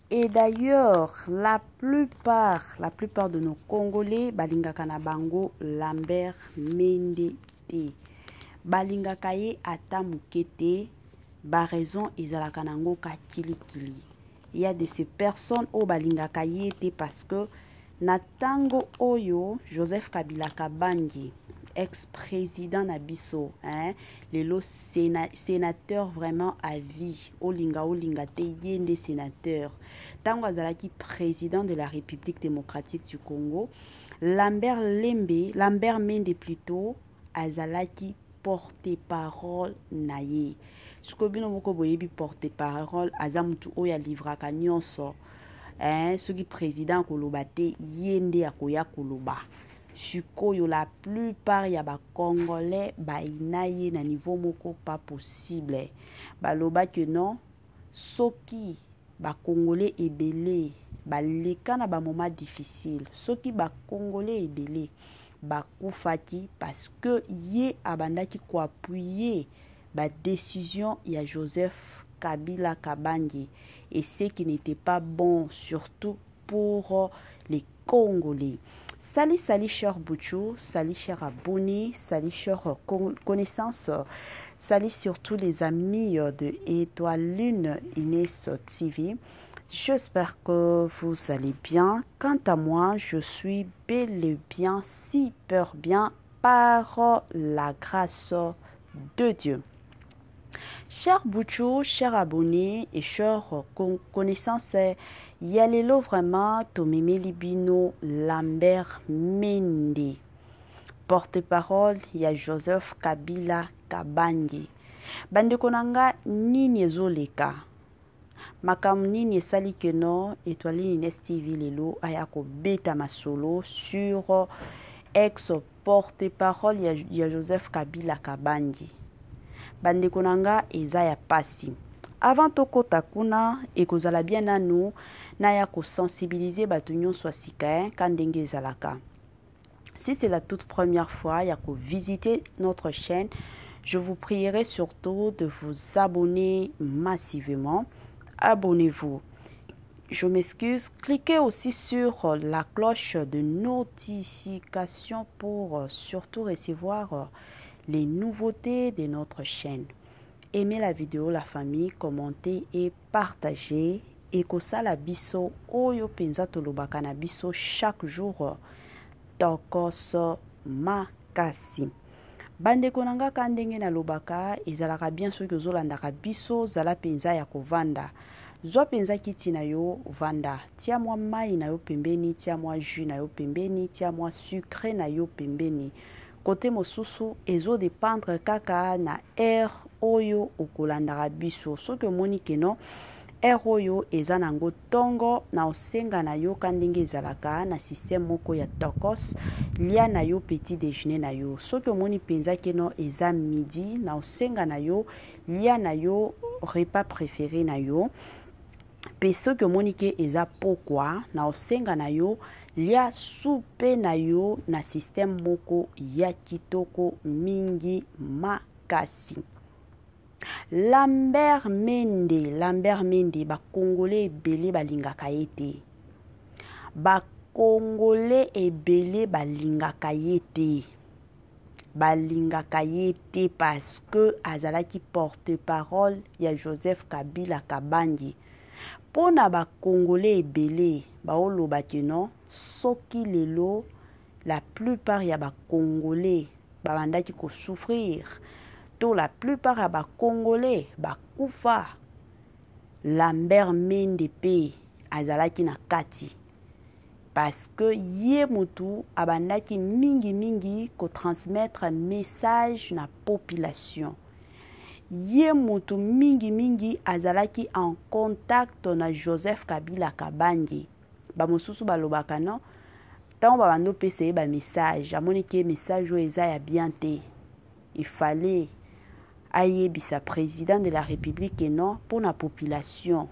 Et d'ailleurs, la plupart de nos Congolais, balingaka na bango Lambert Mende te. Balingaka ye ata muke te, ba raison ezalaka nango ka kilikili. Il y a de ces personnes au balingaka ye te parce que na tango oyo Joseph Kabila Kabange, ex-président Nabiso, lelo sénateur vraiment à vie, olinga te yende sénateur. Tango azalaki président de la République démocratique du Congo, Lambert Mende plutôt, azalaki porte-parole na ye. Sukobino moko boyebi porte-parole azamutu oya livraka nyonso. Ce qui président koloba te yende akoya koloba. Sikoyo la plupart ya ba Congolais ba inaye na niveau moko pas possible. Baloba que non, soki ba Congolais ebele ba leka na ba moment difficile. Soki ba Congolais ebele ba koufaki parce que ye abandaki ko appuyer ba décision ya Joseph Kabila Kabange et ce qui n'était pas bon surtout pour les Congolais. Salut cher Bouchou, salut cher abonnés, salut cher connaissances, salut surtout les amis de Étoile Lune Inès TV. J'espère que vous allez bien. Quant à moi, je suis bel et bien, super bien par la grâce de Dieu. Chers Bouchou, chers abonnés et chers connaissances, yalelo vraiment Tomeme Libino Lambert Mende, porte-parole ya Joseph Kabila Kabange. Bande konanga nini ezoleka makam nini esali keno Étoile Inès TV lelo ayako beta masolo sur ex porte-parole ya Joseph Kabila Kabange. Bande konanga eza ya pasi. Avant tokota kuna ekozala bien nanu na ya ko sensibiliser batu nyonso asika kandenge ezalaka. Si c'est la toute première fois ya ko visiter notre chaîne, je vous prierai surtout de vous abonner massivement. Abonnez-vous. Je m'excuse. Cliquez aussi sur la cloche de notification pour surtout recevoir les nouveautés de notre chaîne. Aimez la vidéo, la famille, commentez et partagez. Et kosala biso oyo penza tolobaka na biso chaque jour tokoso makasi. Bande konanga kandenge na lobaka ezalaka bien soki ozolandaka biso zala penza ya kovanda. Zwa penza kiti na yo vanda. Tia mwa mai na yo pembeni, tia mwa jus na yo pembeni, tia mwa sucre na yo pembeni. Côté mosusu ezo dépendre kaka na air oyo okolandaka biso. Soki omoni keno air oyo eza nango tongo na osenga na yo kandenge ezalaka na système moko ya tokos lia na yo petit déjeuner na yo. Soki omoni penza keno eza midi na osenga na yo lia na yo repas préféré na yo. Pe soki omoni ke eza pokwa na osenga na yo lia soupe na yo na système moko ya kitoko mingi makasi. Lambert Mende ba Congolais ebele balingaka ye te. Ba Congolais ebele balingaka ye te. Balingaka ye te parce que azalaki porte-parole ya Joseph Kabila Kabange. Pona ba Congolais ebele baoloba keno soki lelo la plupart ya ba Congolais babandaki ko souffrir. To la plupart ya ba Congolais ba kufa. Lambert Mende pe azalaki na kati. Parce que ye mutu abandaki mingi ko transmettre message na population. Ye mutu mingi azalaki en contact na Joseph Kabila Kabange. Ba mosusu balobaka non. Tant babando pese ba message, amoni ke message o eza ya bien te. Il fallait ayebisa président de la République et non pour la population.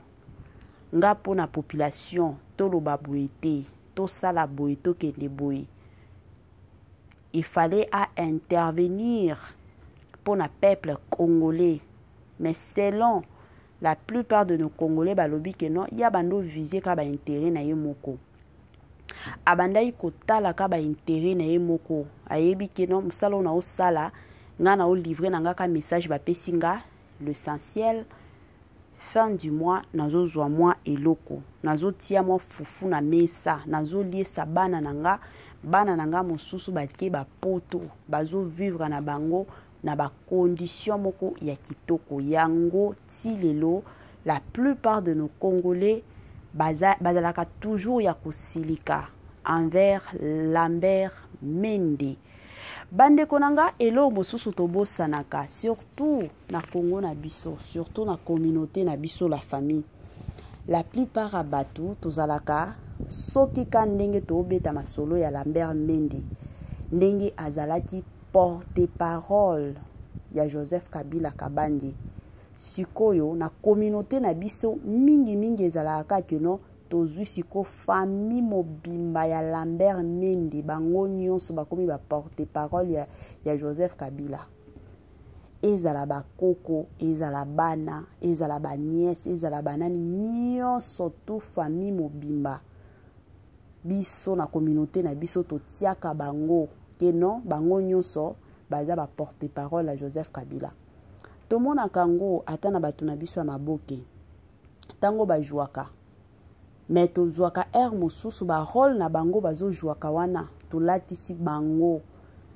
Nga pour la population, to lo babouete, to sala boye, to kende boye. Il fallait intervenir pour le peuple congolais. Mais selon La plupart de nos Congolais balobi que non, ya bando visé ka ba intérêt na ye moko. Abandai kotala ka ba intérêt na ye moko. Ayebi que non, musala na o sala, nga na o livrer na nga ka message ba pesinga, l'essentiel. Fin du mois, nazo zwa moi eloko. Nazo tia moi fufu na mesa. Nazo liesa bana nanga. Bana nanga mosusu batie ba poto. Bazo vivre na bango na ba condition moko ya kitoko. Yango ti lelo, la plupart de nos Congolais bazalaka toujours ya kosilika envers Lambert Mende. Bande konanga elo mosusu tobosanaka, surtout na Congo na biso, surtout na communauté na biso la famille. La plupart à batu tozalaka soki ka ndenge tobeta masolo ya Lambert Mende. Ndenge azalaki porte-parole ya Joseph Kabila Kabandi. Sikoyo na communauté na biso mingi ezalaka keno tozwi siko famille mobimba ya Lambert Mende bango nyonso bakomi ba porte-parole ya Joseph Kabila. Ezala ba koko, ezala bana, ezala ba nièce, ezala banani nyonso tu famille mobimba. Biso na communauté na biso totiaka bango keno bango nyonso baza ba porte-parole ya Joseph Kabila. Tomona kango ata na bato na biso ya maboke. Tango ba jouaka. Mais tozwaka mosusu ba rôle na bango bazo jouaka wana tolatisi bango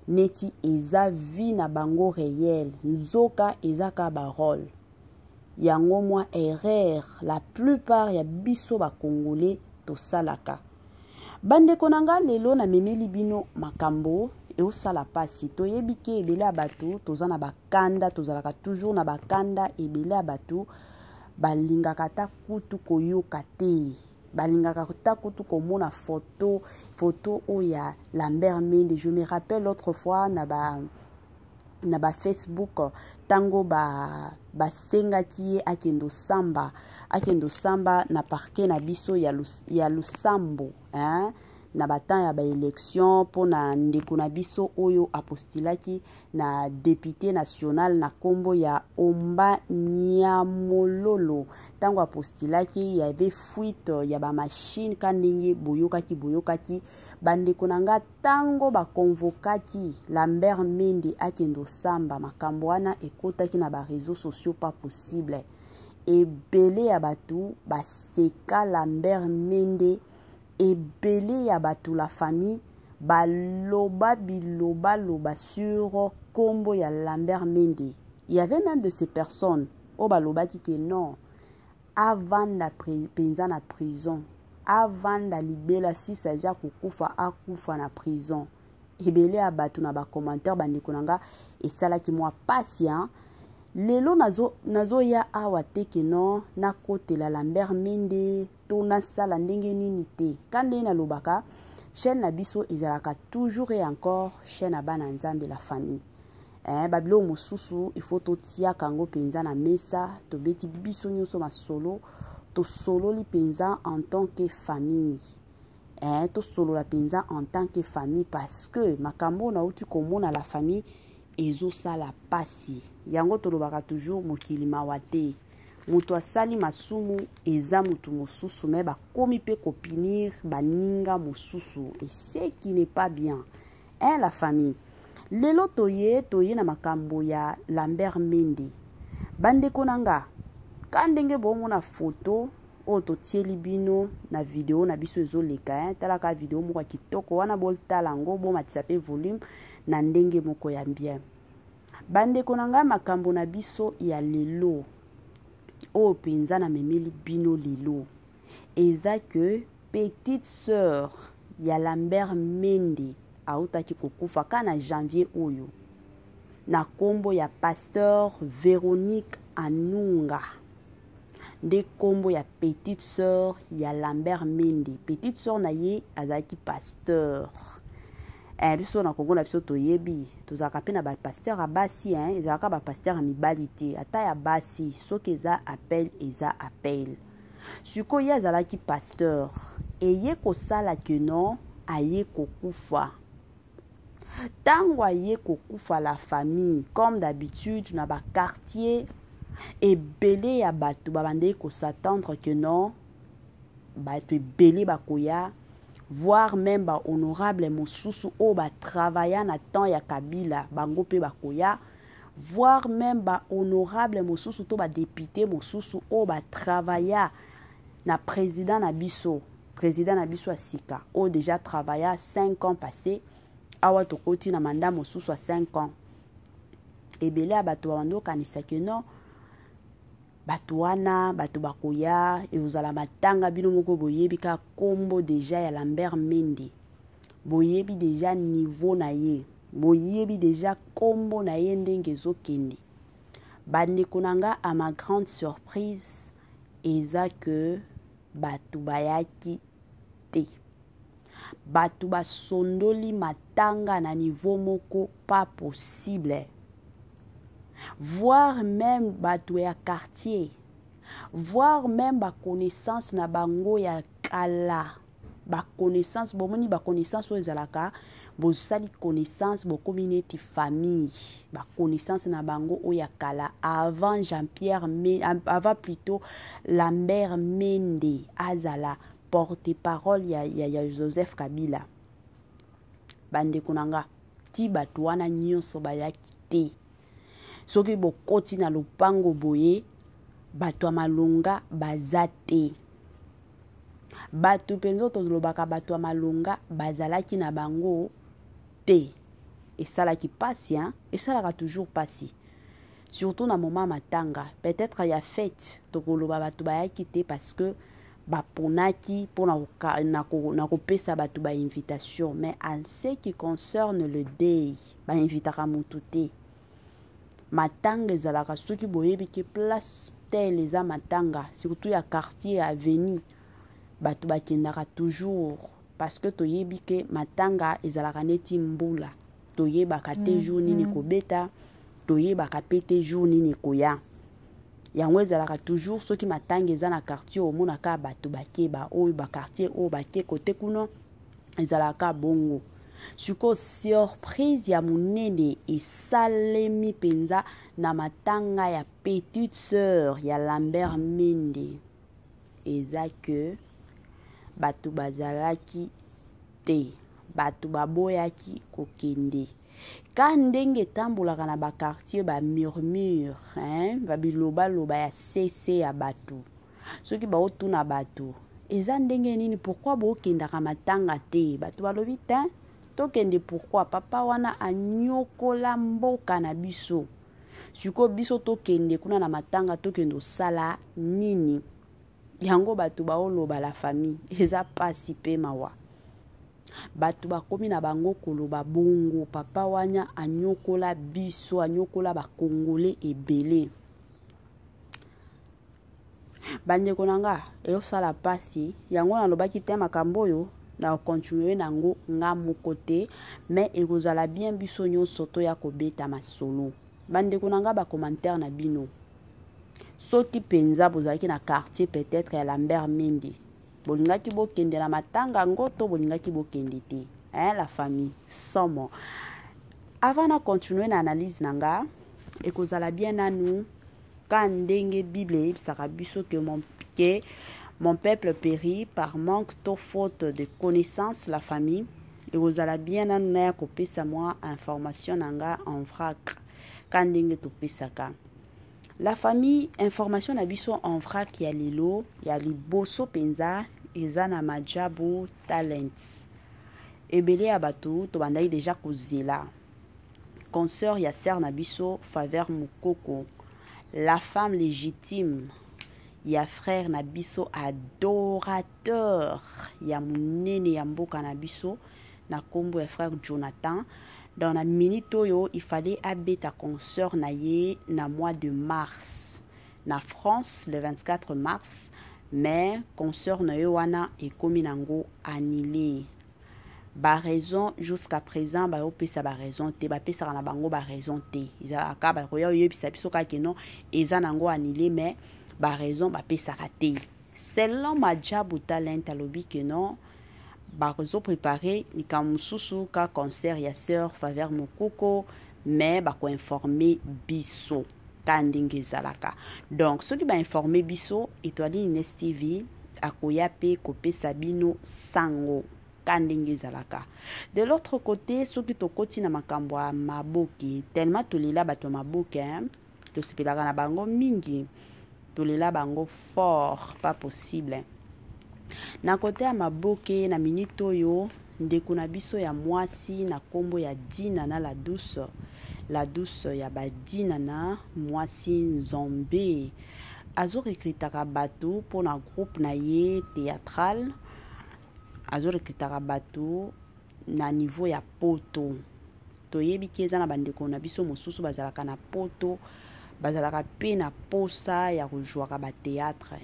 neti eza vie na bango réel nzoka ezaka ba rôle yango mwa erreur la plupart ya biso ba Congolais tosalaka. Bande konanga lelo na memeli bino makambo e osala pasi toyebi ke ebele ya bato tozana bakanda tozalaka toujours na bakanda ebele ya bato balingaka ta kutu koyoka te. Balingaka ta kutu komona photo oya Lambert Mende. Je me rappelle l'autre fois na ba Facebook tango ba sengaki ye akendo samba na parquet na biso ya Lusambo hein na batan ya ba élection pona ndeko na biso oyo apostilaki na député national na kombo ya Omba Nyamololo. Tango apostilaki ya be fuite ya ba machine kandenge boyokaki bandeko nanga tango ba convokaki Lambert Mende akendo samba makambo wana ekotaki na ba réseaux sociaux pas possible. Ebele ya batu baseka Lambert Mende ebele ya batu la famille baloba sur kombo ya Lambert Mende. Il y avait même de ces personnes au baloba qui que non avant la penza na prison avant la libéla si saja kukufa akufa na prison. Ebele ya batu na ba commentaire bandeko nanga esala ki moi patient. Lelo nazo ya awa teke non na kote la Lambert Mende to na sala ndenge nini te. Kande na lobaka chaîne na biso ezalaka toujours et encore chaîne na bana nzambe la famille. Babilo mosusu il faut to tia kango penza na mesa to beti biso nyonso masolo to solo li penza en tant que famille. To solo la penza en tant que famille parce que makambo na uti komona la famille ezo sala pasi. Yango tolobaka toujours mokili mawate. Mutu asali masumu eza mutu mosusu me ba komi pe kopinir baninga mosusu et ce qui n'est pas bien. La famille. Lelo toye na makambo ya Lambert Mende. Bande konanga kandenge bomo na photo o to tieli bino na video na biso ezo leka talaka video moko kitoko wana bol talango bo matisa pe volume na ndenge moko ya bien. Bande konanga makambo na biso ya lelo o penza na memeli bino lelo eza que petite sœur ya Lambert Mende autaki kokufa kana janvier oyo na kombo ya pasteur Véronique Anunga de kombo ya petite sœur ya Lambert Mende. Petite sœur na ye azaki pasteur. Biso na Congo na biso toyebi tozaka pe na ba pasteur abasi ezalaka ba pasteur a mibali te ata ya basi soki eza appel. Siko ye azalaki pasteur eye kosala ke non aye kokufa. Tango aye kokufa la famille comme d'habitude na ba quartier Et belé ya bato babande ko s'attendre que non bato belé bakoya voire même ba honorable mosusu o ba travailler na temps ya Kabila bango pe bakoya voire même ba honorable mosusu to ba député mosusu o ba travailler na président na biso a sika o déjà travaillé 5 ans passés awa to koti na mandat mosusu a 5 ans et belé ya bato babando kanisa que non bato wana bato bakoya et vous allez matanga bino moko boyebi ka kombo déjà ya Lambert Mende boyebi déjà niveau na ye boyebi déjà kombo na ye ndenge ezokende bandeko nanga à ma grande surprise eza que bato bayaki te bato basondoli matanga na niveau moko pas possible voire même bato ya quartier voire même ba connaissance na bango ya kala ba connaissance bomoni ba connaissance oyo ezalaka bosali connaissance bokomi neti famille ba connaissance na bango oyo ya kala avant Jean-Pierre avant plutôt Lambert Mende azala porte-parole ya Joseph Kabila bandeko nanga ti bato wana nyonso bayaki te soki bokoti na lupango boye bato ya malonga baza te bato penzo tozolobaka bato ya malonga bazalaki na bango te esalaki pasi esalaka toujours pasi surtout na moment matanga peut-être ya fête tokoloba bato bayaki te parce que baponaki pona na kopesa bato ba invitation mais en ce qui concerne le deuil ba invitaka mutu te matanga ezalaka soki boyebi ke place tel eza matanga surtout ya quartier avenue bato bakendaka toujours parce que toyebi ke matanga ezalaka neti mbula toyebaka te jour nini kobeta toyebaka pe te jour nini koya yango ezalaka toujours soki matanga eza na quartier omonaka bato bakeba oyo ba quartier oyo bake kote kuno ezalaka bongo siko surprise ya munene esalemi penza na matanga ya petite sœur ya Lambert Mende eza que bato bazalaki te bato baboyaki kokende ka ndenge tambolaka na ba quartier ba murmure ba biloba ya cc ya bato soki baotuna bato eza ndenge nini pourquoi bokendaka matanga te bato balobi te tokende pourquoi papa wana anyokola mboka na biso siko biso tokende kuna na matanga tokende osala nini yango bato baoloba la famille eza pasi pe mawa bato bakomi na bango koloba bongo papa wana anyokola biso anyokola ba Congolais ebele bandeko nanga eosala pasi yango nalobaki te makambo oyo na continuer nango nga moko te mais ekozala bien biso nyonso to ya kobeta masolo bandeko nanga ba commentaire na bino soki penza bozalaki na quartier peut-être ya Lambert Mende bolingaki bokende na matanga ngoto bolingaki bokende te la famille somo avant na continuer na analyse nanga ekozala bien nanu ka ndenge Bible ebisaka biso que mon peuple périt par manque de faute de connaissance la famille ekozala bien nanu na ya kopesa moi information nanga en vrac ka ndenge topesaka la famille information na biso en vrac ya lelo ya liboso penza eza na Majabu Talents ebele ya bato tobandaki déjà kozela concert ya sœur na biso Faveur Mukoko la femme légitime ya frère na biso adorateur ya munene ya mboka na biso na kombo ya frère Jonathan. Dans la minute oyo, il fallait abeta concert na ye na mois de mars. Na France, le 24 mars, mais concert na yo wana ekomi nango annulé. Ba raison jusqu'à présent ba opesa ba raison te ba pesa na bango ba raison te. Izaka ba koya yebisa biso ka keno eza nango annulé mais ba raison ba pesa te. Selon Majabu Talent alobi que non bazo préparé ni kamususu ka concert ya sœur Faveur Mukoko mais ba ko informer biso kandenge zalaka. Donc soki ba informer biso Étoile Ines TV akoya pe kopesa bino sango kandenge zalaka. De l'autre côté soki tokoti na makambo ya maboke tellement tolela bato maboke tosepelaka na bango mingi tolela bango fort pas possible. Na kote ya maboke na minute oyo ndeko na biso ya mwasi na kombo ya Dina na la douce ya badina na mwasi Nzombe azo recrutaka bato pour na groupe na ye théâtral azo recrutaka bato na niveau ya poto toyebi keza na bandeko na biso mosusu bazalaka na poto bazalaka pe na posa ya kojwaka ba théâtre.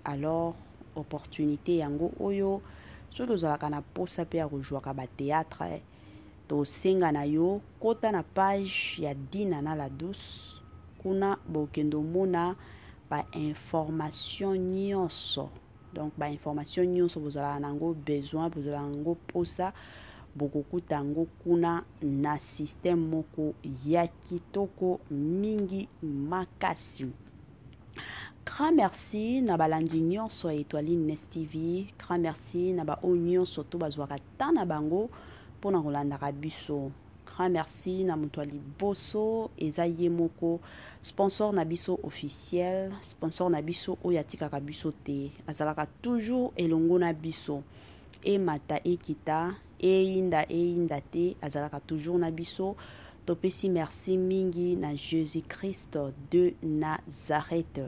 Alors opportunité yango oyo soki ozalaka na posa pe ya kojwaka ba théâtre tosenga na yo kota na page ya Dina na la douce kuna bokendo mona ba information nyonso. Donc ba information nyonso bozalaka nango besoin bozalaka nango posa bokokuta yango kuna na système moko ya kitoko mingi makasi. Grand merci na balandi nyonso ya Étoile Ines TV. Grand merci na ba o nyonso to bazwaka ta na bango pona kolandaka biso. Grand merci na moto ya liboso eza ye moko sponsor na biso officiel, sponsor na biso oyo atikaka biso te azalaka toujours elongo na biso emata ekita eyinda te azalaka toujours na biso. Topesi merci mingi na Jésus-Christ de Nazareth.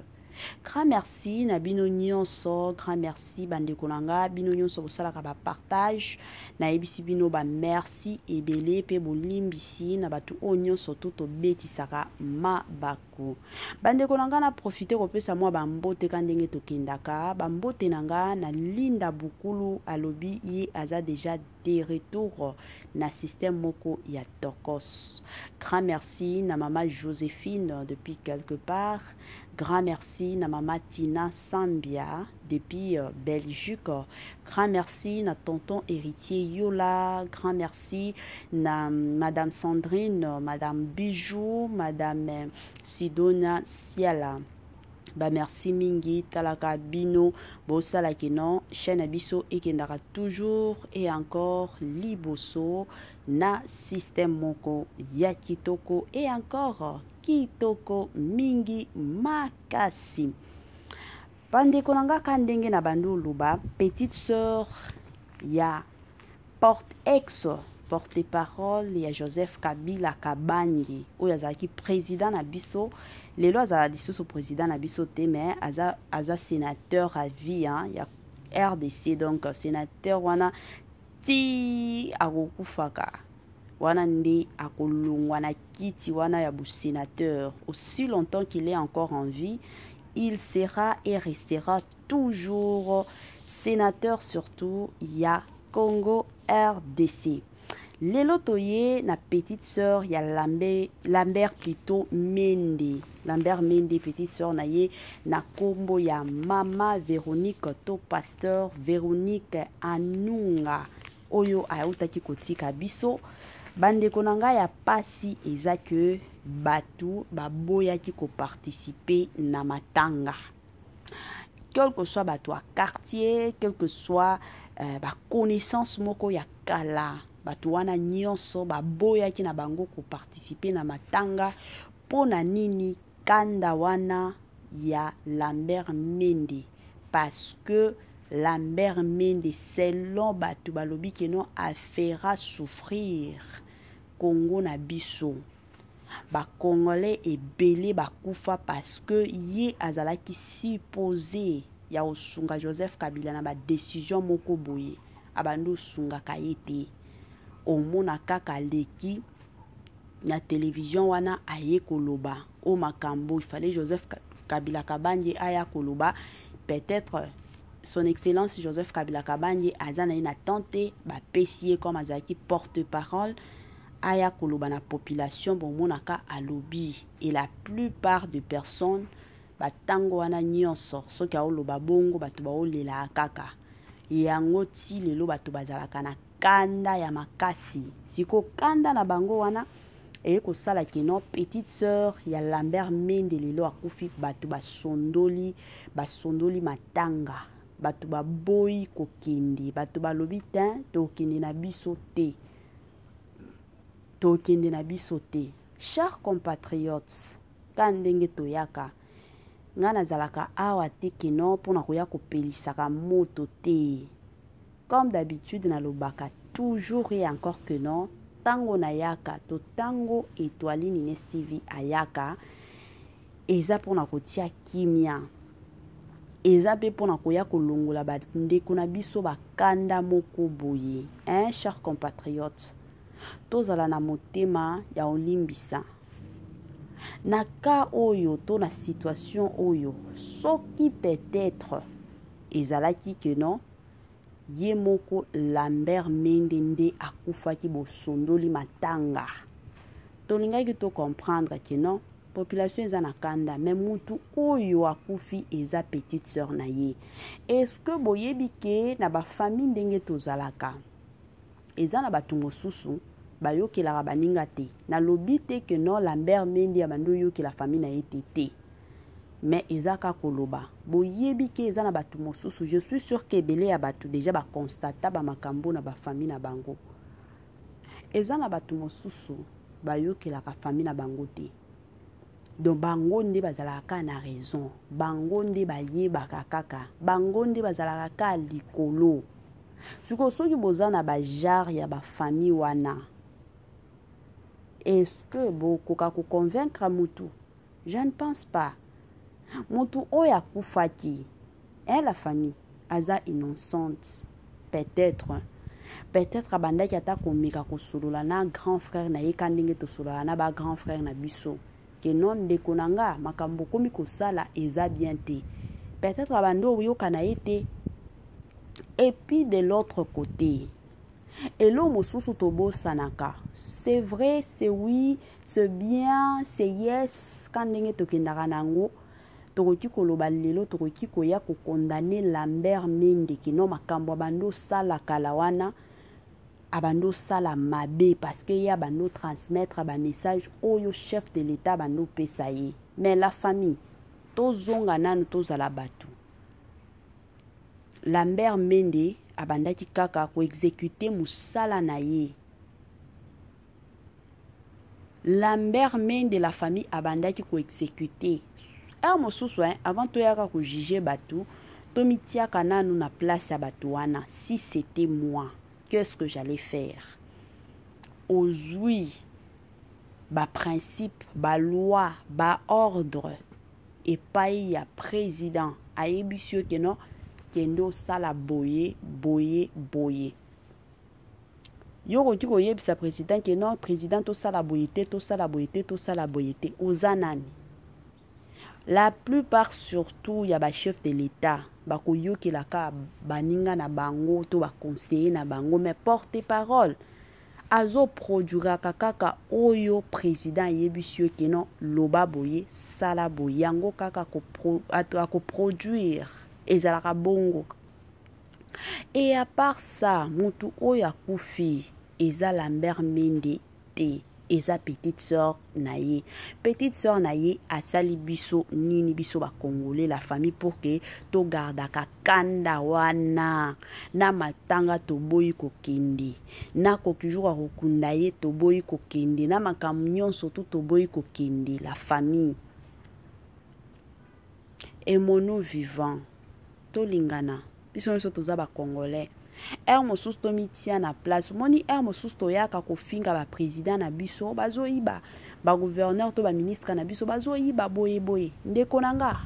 Grand merci na bino nyonso, grand merci bandeko nanga bino nyonso bosalaka ba partage na ebisi bino ba merci ebele pe bolimbisi na batu o nyonso to betisaka mabako. Bandeko nanga na profiter kopesa mwa ba mbote ka ndenge tokendaka ba mbote nanga na Linda Bukulu alobi ye aza déjà de retour na système moko ya Tokos. Grand merci na mama Joséphine depuis quelque part. Grand merci na mama Tina Sambia depuis Belgique. Grand merci na tonton héritier Yola. Grand merci na madame Sandrine, madame Bijou, madame Sidonia Siala. Ba merci mingi talaka bino bosala keno chaîne biso ekendaka toujours et encore liboso na système moko ya kitoko et encore kitoko mingi makasi. Bandeko nanga kandenge na bandu luba petite sœur ya porte-parole ya Joseph Kabila Kabangi oyo azalaki président na biso lelo azala lisusu président na biso te mais aza sénateur à vie ya RDC. Donc sénateur wana ti akokufaka wana nde akolongwa na kiti wana ya bu sénateur. Aussi longtemps qu'il est encore en vie, il sera et restera toujours sénateur, surtout ya Congo RDC. Lelo toye na petite sœur ya Lambert plutôt Mende. Lambert Mende petite sœur na ye na kombo ya mama Véronique to pasteur Véronique Anunga oyo ayutaki kotika biso. Bandeko nanga ya pasi eza que batu baboyaki ko participer na matanga. Quel que soit batu à quartier, quel que soit ba connaissance moko ya kala, batu wana nyonso baboyaki na bango ko participer na matanga pona nini kanda wana ya Lambert Mende. Parce que Lambert Mende selon batu balobi keno a fera souffrir Congo na biso. Ba Congolais ebele bakufa parce que ye azalaki supposé ya osunga Joseph Kabila na ba décision moko boye abando sunga kayete omona kaka leki na télévision wana aye koloba o makambo il fallait Joseph Kabila Kabange aya koloba peut-être son excellence Joseph Kabila Kabange azana ina tante ba pesier comme azaki porte-parole aya koloba na population bon monaka alobi et la plupart des personnes batango wana nyonso soki aoloba bongo batu baolela kaka yango ti lelo batu bazalaka na kanda ya makasi siko kanda na bango wana et ko sala keno petite sœur ya Lambert Mende lelo akufi batu basondoli matanga batu baboyi kokende batu balobi tin tokende na biso te chers compatriotes kandenge toyaka ngana zalaka awa te keno pona koya kopelisaka moto te comme d'habitude na lobaka toujours et encore que non tango na yaka to tango Étoile Nines TV ayaka eza pona kotia kimia eza pe pona koya kolongola bandeko na biso bakanda moko boye chers compatriotes tozala na motema ya olimbisa na ka oyo to na situation oyo soki peut-être ezalaki que non ye moko Lambert Mende nde akufaki bosondoli matanga tolingaki to comprendre que non population eza na kanda mais mutu oyo akufi eza petite sœur na ye est-ce que boyebi ke na ba famille ndenge tozalaka eza na batu mosusu bayokelaka baninga te na lobi te que non Lambert Mende abando yokela famille na ye te mais ezaka koloba boyebi ke eza na batu mosusu je suis sûr que ebele ya batu déjà baconstata bamakambo na bafamille na bango eza na batu mosusu bayokelaka famille na bango te donc bango nde bazalaka na raison bango nde bayebaka kaka bango nde bazalaka ka likolo soki boza na bajare ya bafamille wana est-ce que bokoka convaincre mutu? Je ne pense pas. Mutu oyo akufaki la famille aza innocente peut-être abandaki ata komeka kosolola na grand frère na ye kandenge tosolola na ba grand frère na biso ke non ndeko nanga makambo komi kosala eza bien te peut-être abando oyoka na ye te. Et puis de l'autre côté elo mosusu tobosanaka c'est vrai c'est oui c'est bien c'est yes kandenge tokendaka nango tokoki koloba lelo tokoki koya kokondane Lambert Mende kino makambo abando sala kala wana abando sala mabe parce que ya bando transmettre ba message oyo chef de l'état bando pesa ye mais la famille tozonga nanu tozala batu Lambert Mende abandaki kaka ko exécuter musala na ye Lambert Mende la famille abandaki ko exécuter mosusu avant to yaka ko juger batu to mitiaka nanu na place ya batu wana si c'était moi qu'est-ce que j'allais faire ozui ba principe ba loi ba ordre et pas ya président ayebisio que non kendo sala boye yoko tiko yebisa président que non président to sala boyete ozanani la plupart surtout ya ba chef de l'état bako yokelaka baninga na bango to ba conseiller na bango mais porte-parole azo produira kaka oyo président yebisio que non loba boye sala boye yango kaka ko produire ezalaka bongo. Et à part ça mutu oyo akufi eza Lambert Mende te eza petite sœur na ye asali biso nini biso ba congolais la famille pour que to gardaka kanda wana na matanga to boyi kokende na kokijura kokunda ye to boyi kokende na makambo nyonso to boyi kokende la famille et mono vivant to lingana biso nyonso toza ba congolais mosusu to mitia na place moni mosusu to yaka kofinga ba président na biso bazoyiba ba gouverneur to ba ministre na biso bazoyiba boye ndeko nanga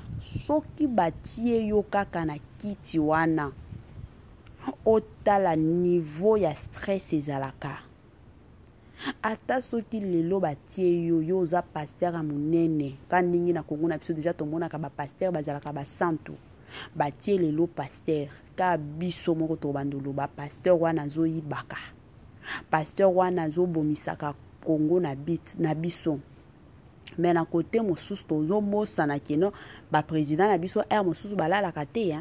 soki batie yo kaka na kiti wana otala niveau ya stress ezalaka ata soki lelo batie yo oza pasteur a munene kandingi na Kongo na biso déjà tomonaka ba pasteur bazalaka ba santu batie lelo pasteur ka biso moko to bandolo ba pasteur wana zoyibaka pasteur wana zobomisaka Kongo na biso mais na côté mosusu tozobosa na keno ba président na biso mosusu balalaka te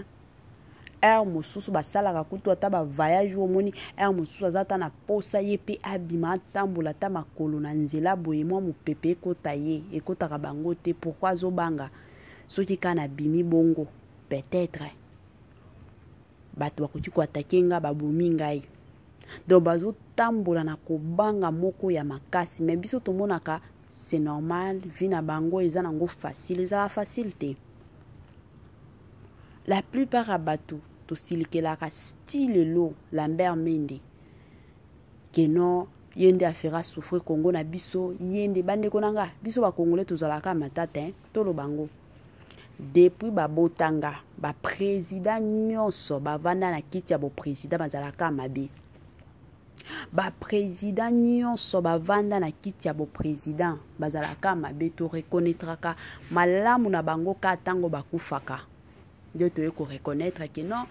air mosusu basalaka kutu ata bavoyage omoni air mosusu aza ata na posa ye mpe abima atambola ata makolo na nzela boye mwa mopepe ekota ye ekotaka bango te pourkui azobanga soki kaka na bimi bongo peut-être bato bakoki koatake nga babomi ngai donc bazotambola na kobanga moko ya makasi mais biso tomonaka c'est normal vi na bango eza nango facile ezala facile te. La plupart ya bato tosilikelaka style lo Lambert Mende keno yende afera souffrir Congo na biso yende bandeko nanga biso bakongole tozalaka matata tolo bango depuis babotanga ba président nyonso bavanda na kiti ya bo président bazalaka mabe ba président nyonso bavanda na kiti ya bo président bazalaka mabe to reconnaîtraka malamu na bango ka tango bakufaka de te reconnaître que non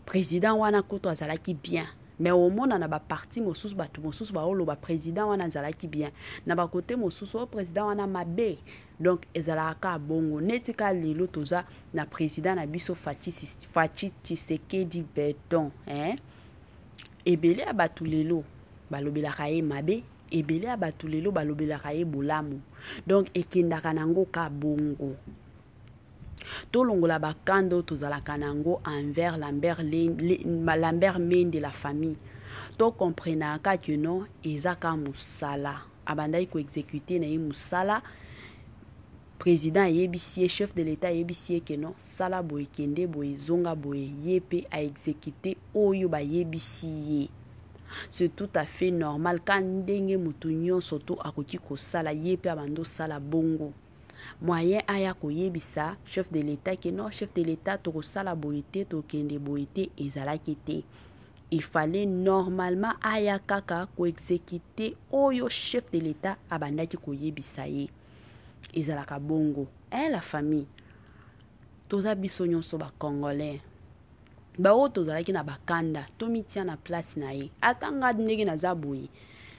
président wana koto azalaki bien mais au monde na ba parti mosusu batu mosusu ba olo ba président wana azalaki bien na ba côté mosusu o président wana mabe donc ezalaka bongo netika lelo toza na président na biso Faci Tshisekedi Beton ebele abatu lelo balobelaka ye mabe ebele abatu lelo balobelaka ye bolamu donc ekendaka nango ka bongo tolongola bakando tozalaka nango envers Lambert Mende la famille to comprenaka que non ezaka musala abandai ko exécuter na ye musala président yebisi chef de l'état yebisi que non sala boye kende boye zonga boye yepe a exécuter oyo ba yebisi ye c'est tout à fait normal quand ndenge mutu nyonso to akoki ko sala yepe abando sala bongo moyen aya koyebisa chef de l'état que non chef de l'état to sala boité to kende boité ezalaki te il fallait normalement aya kaka ko exécuter oyo chef de l'état abandaki koyebisa ye ezalaka bongo la famille toza biso nyonso ba congolais ba o tozalaki na bakanda to mitia na place na ye atanga ndenge na zaboyi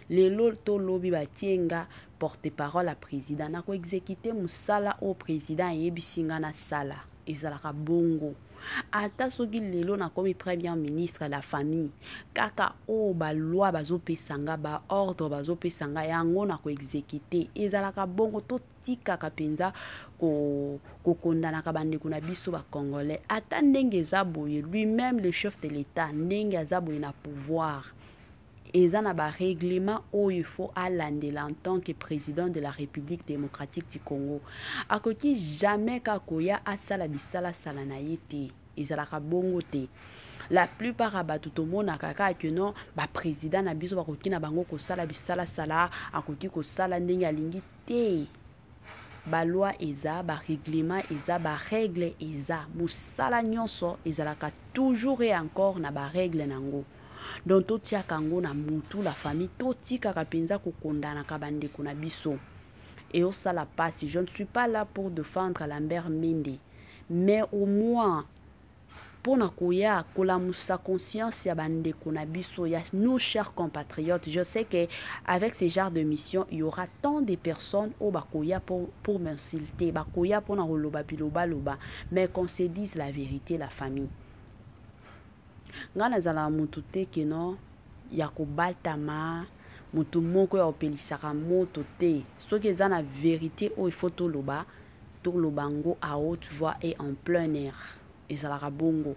lelo to lobi batienga porte-parole à président na ko exécuter musala au président yebisinga na sala ezalaka bongo ata soki lelo na komi premier ministre la famille kaka o ba loi bazopesanga ba ordre bazopesanga yango na ko exécuter ezalaka bongo to tikaka penza ko kondana ka bande kuna biso ba congolais ata ndenge zaboye lui-même le chef de l'état ndenge zaboye na pouvoir eza na ba règlement où il faut alandela en tant que président de la République démocratique du Congo akoki jamais kakoya asala bisala sala na yete ezalaka bongo te la plupart abatu tomona kaka que non ba président na biso bakoki na bango ko sala bisala sala akoki ko sala ndenge alingi te ba loi eza ba règlement eza ba règle eza musala nyonso ezalaka toujours et encore na ba règle nango donc totia kango na mutu la famille totika kapenza ko kondana ka bande kuna biso et au sala passe je ne suis pas là pour défendre Lambert Mende mais au moins pour na koya kolamusa conscience ya bande kuna biso ya nous chers compatriotes je sais que avec ce genre de mission il y aura tant de personnes au bakoya pour m'insulter bakoya pour na loba biloba loba mais qu'on se dise la vérité la famille nga nazala mutu te keno ya kobatama mutu moko ya opelisaka moto te soki eza na vérité oyo il faut toloba ngo à haute voix et en plein air ezalaka bongo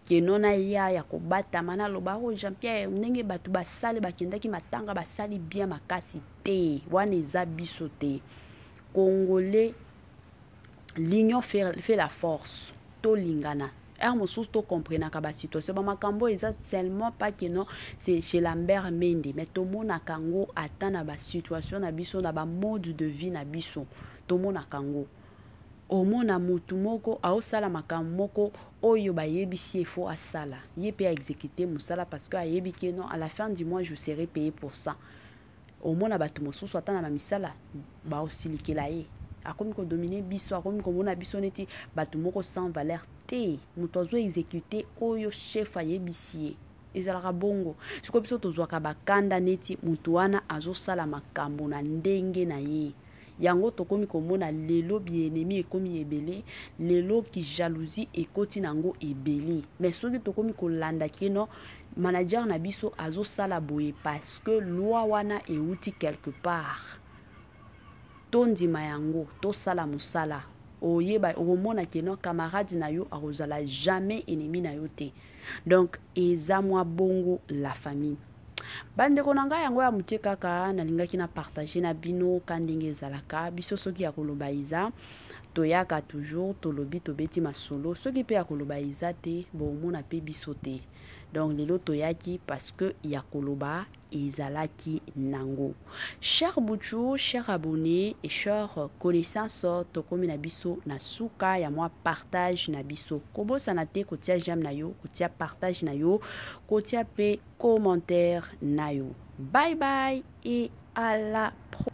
keno na ya kobatama na loba o Jean-Pierre ndenge bato basali bakendaki matanga basali bien makasi te wana eza biso te Congolais l'union fait la force tolingana mosusu to comprendre ka ba situation ba makambo eza tellement pas que non c'est chez Lambert Mende mais to mona kango atana ba situation na biso na ba mode de vie na biso to mona kango o mona mutu moko au sala makambo moko oyo ba yebisi faut asala yepe a exécuter musala parce que ayebi que non à la fin du mois je serai payé pour ça o mona batu mosusu atana ba misala ba osilikela ye akomi ko dominer biso akomi ko mona biso neti batu moko sans valeur te muto zo exécuter oyo chef ayebisi ezalaka bongo siko biso tozwaka bakanda neti mutu wana azosala makambo na ndenge na ye yango tokomi komona lelo bien-aimé ekomi ebele, lelo ki jalousie ekoti nango ebeli. Mais soki tokomi kolanda kino manager na biso azo sala boye parce que loi wana euti quelque part. Tondima yango to sala musala. Oyeba omona kino camarade na yo arozala jamais ennemi na yo te. Donc eza mwa bongo la famille. Bande konanga yango ya mutie kaka nalingaki na partager na bino kandenge ezalaka biso soki ya koloba iza toyaka toujours tolobi tobeti masolo soki pe ya koloba iza te bon mona pe biso te. Donc lelo toyaki parce que ya koloba ezalaki nango. Cher Bouchou, cher abonné et cher connaissance tokomi na biso na suka ya moi partage na biso. Kobo sanate kotia j'aime na yo, kotia partage na yo, kotia pe commentaire na yo. Bye bye et à la prochaine.